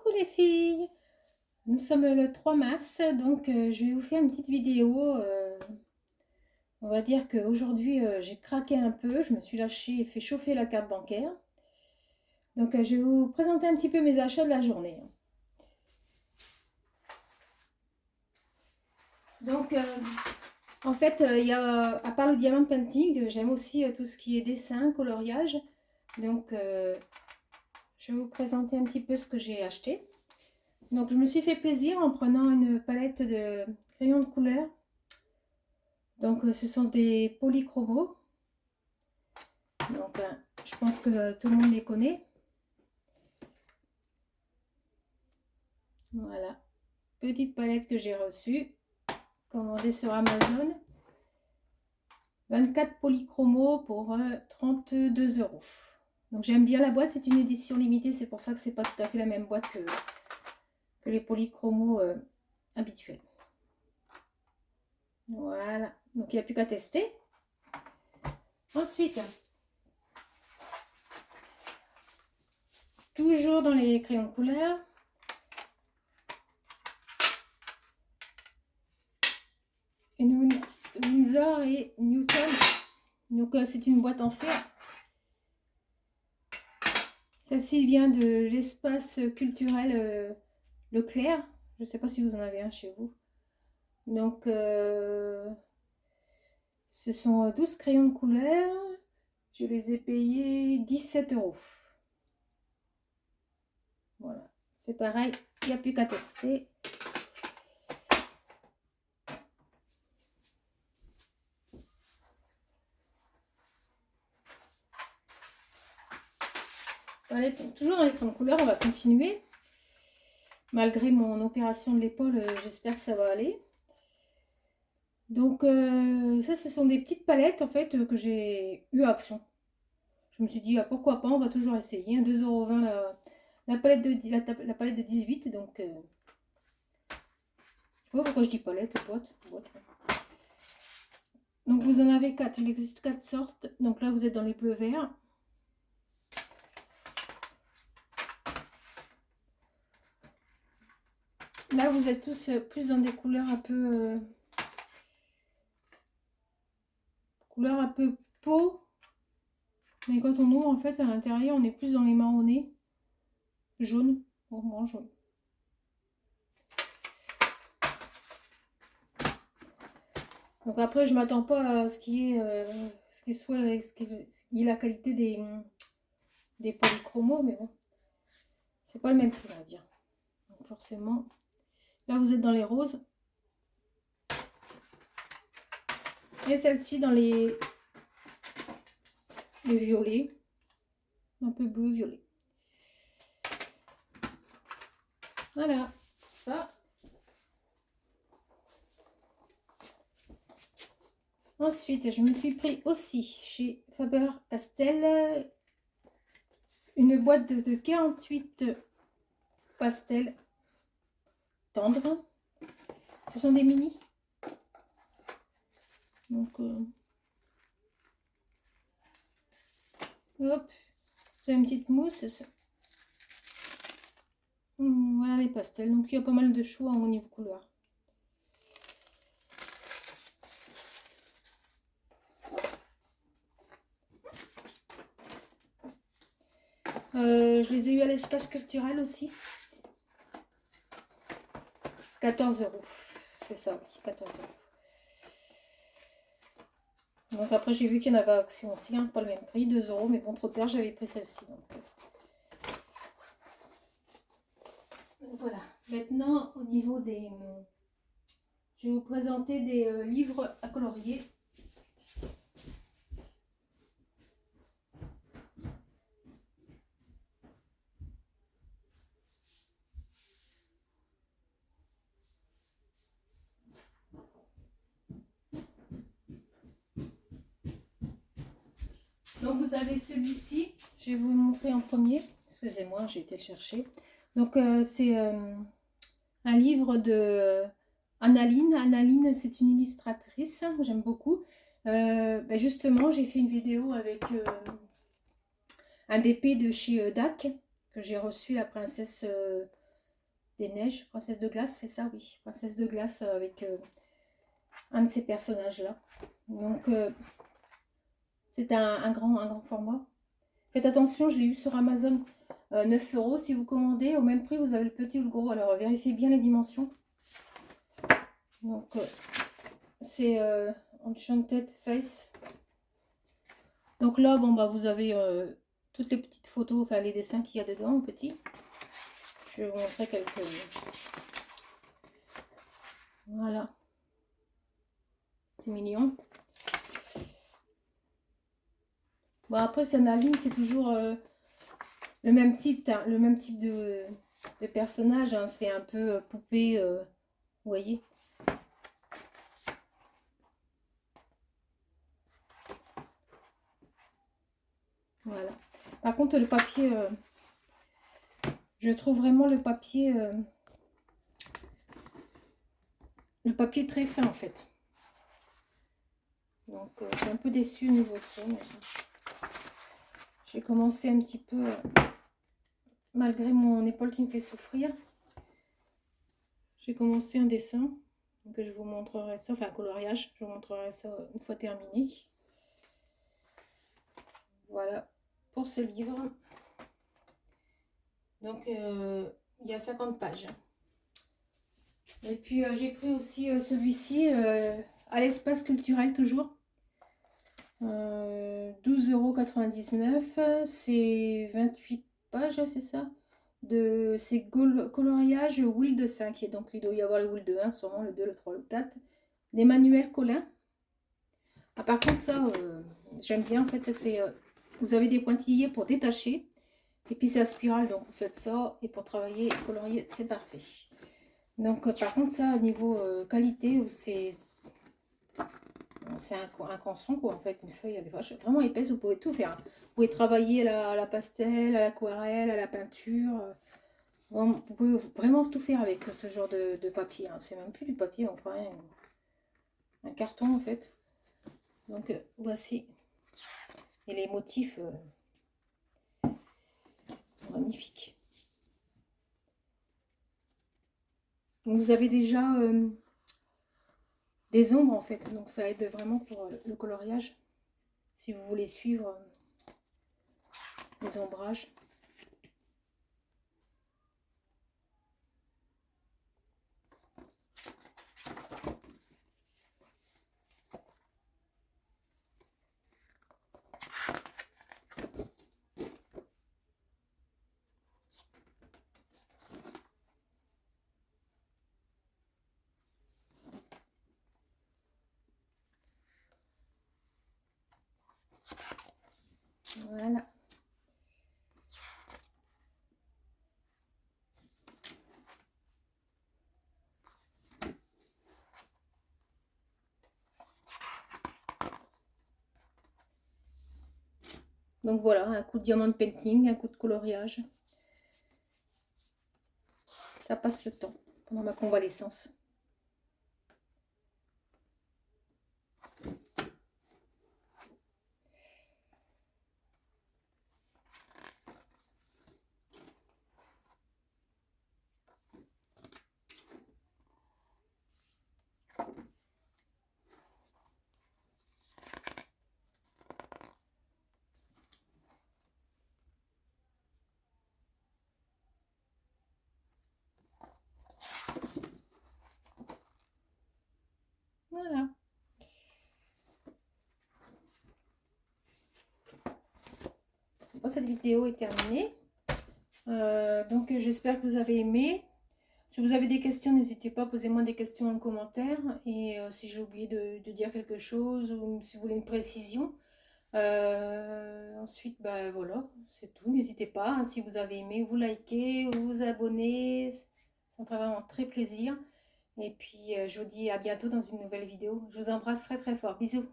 Coucou les filles, nous sommes le 3 mars, donc je vais vous faire une petite vidéo. On va dire qu'aujourd'hui j'ai craqué un peu, je me suis lâchée et fait chauffer la carte bancaire. Donc je vais vous présenter un petit peu mes achats de la journée. Donc en fait, il y a, à part le diamant painting, j'aime aussi tout ce qui est dessin, coloriage. Donc je vais vous présenter un petit peu ce que j'ai acheté. Donc je me suis fait plaisir en prenant une palette de crayons de couleur. Donc ce sont des polychromos. Donc je pense que tout le monde les connaît. Voilà, petite palette que j'ai reçue, commandée sur Amazon. 24 polychromos pour 32 €. Donc j'aime bien la boîte, c'est une édition limitée, c'est pour ça que c'est pas tout à fait la même boîte que les polychromos habituels. Voilà, donc il n'y a plus qu'à tester. Ensuite, toujours dans les crayons de couleur, une Winsor et Newton. Donc c'est une boîte en fer. Celle-ci vient de l'espace culturel Leclerc. Je ne sais pas si vous en avez un chez vous. Donc ce sont 12 crayons de couleur. Je les ai payés 17 €. Voilà, c'est pareil, il n'y a plus qu'à tester. Voilà, toujours dans les crayons de couleur, on va continuer. Malgré mon opération de l'épaule, j'espère que ça va aller. Donc ça, ce sont des petites palettes en fait que j'ai eu à Action. Je me suis dit, ah, pourquoi pas, on va toujours essayer. 2,20 € la palette la palette de 18. Donc je sais pas pourquoi je dis palette, boîte. Donc vous en avez 4, il existe 4 sortes. Donc là vous êtes dans les bleus verts. Là vous êtes tous plus dans des couleurs un peu peau. Mais quand on ouvre en fait à l'intérieur on est plus dans les marronnés. Jaune, vraiment jaune. Donc après je m'attends pas à ce qui est la qualité des polychromos, mais bon, c'est pas le même prix on va dire. Donc forcément, là vous êtes dans les roses. Et celle-ci dans les violets, un peu bleu violet. Voilà, ça. Ensuite, je me suis pris aussi chez Faber-Castell une boîte de 48 pastels tendres. Ce sont des mini. Donc, hop, c'est une petite mousse. Voilà les pastels. Donc, il y a pas mal de choix au niveau couleur. Je les ai eu à l'espace culturel aussi. 14 €. C'est ça, oui, 14 €. Donc après j'ai vu qu'il y en avait à Action aussi, hein, pas le même prix, 2 €, mais bon, trop tard, j'avais pris celle-ci. Donc voilà, maintenant au niveau des... Je vais vous présenter des livres à colorier. Donc vous avez celui-ci, je vais vous le montrer en premier. Excusez-moi, j'ai été le chercher. Donc c'est un livre de Annaline. Annaline, c'est une illustratrice, j'aime beaucoup. Justement, j'ai fait une vidéo avec un DP de chez DAC, que j'ai reçu, la princesse des neiges. Princesse de glace, c'est ça, oui. Princesse de glace avec un de ces personnages-là. Donc, c'est un grand format. Faites attention, je l'ai eu sur Amazon. 9 €. Si vous commandez, au même prix, vous avez le petit ou le gros. Alors, vérifiez bien les dimensions. Donc, c'est Enchanted Face. Donc là, bon, bah, vous avez toutes les petites photos, enfin les dessins qu'il y a dedans, en petit. Je vais vous montrer quelques... Voilà. C'est mignon. Bon, après, c'est en ligne, c'est toujours le même type, hein, le même type de personnage. Hein, c'est un peu poupée, vous voyez. Voilà. Par contre, le papier, je trouve vraiment le papier très fin, en fait. Donc, je suis un peu déçue au niveau de ça. J'ai commencé un petit peu, malgré mon épaule qui me fait souffrir, j'ai commencé un dessin. Donc, je vous montrerai ça, enfin un coloriage. Je vous montrerai ça une fois terminé. Voilà pour ce livre. Donc, il y a 50 pages. Et puis, j'ai pris aussi celui-ci à l'espace culturel, toujours. 12,99 €. C'est 28 pages, c'est ça? C'est coloriage Will de 5. Et donc, il doit y avoir le Will de 1, sûrement le 2, le 3, le 4. D'Emmanuel Collin. Ah, par contre, ça, j'aime bien, en fait, c'est que vous avez des pointillés pour détacher. Et puis, c'est à spirale, donc vous faites ça. Et pour travailler et colorier, c'est parfait. Donc, par contre, ça, au niveau qualité, c'est un canson, quoi, en fait. Une feuille vraiment épaisse, vous pouvez tout faire. Vous pouvez travailler à la pastel, à l'aquarelle, à la peinture. Vous pouvez vraiment tout faire avec ce genre de papier. Hein. C'est même plus du papier, on croirait un carton, en fait. Donc, voici. Et les motifs, magnifiques. Donc, vous avez déjà des ombres, en fait. Donc, ça aide vraiment pour le coloriage. Si vous voulez suivre les ombrages. Voilà. Donc voilà, un coup de diamant painting, un coup de coloriage. Ça passe le temps pendant ma convalescence. Voilà. Bon, cette vidéo est terminée. Donc j'espère que vous avez aimé. Si vous avez des questions, n'hésitez pas, posez-moi des questions en commentaire. Et si j'ai oublié de dire quelque chose ou si vous voulez une précision. Ensuite, bah voilà, c'est tout. N'hésitez pas, hein, si vous avez aimé, vous likez, vous abonnez. Ça me ferait vraiment très plaisir. Et puis, je vous dis à bientôt dans une nouvelle vidéo. Je vous embrasse très très fort. Bisous.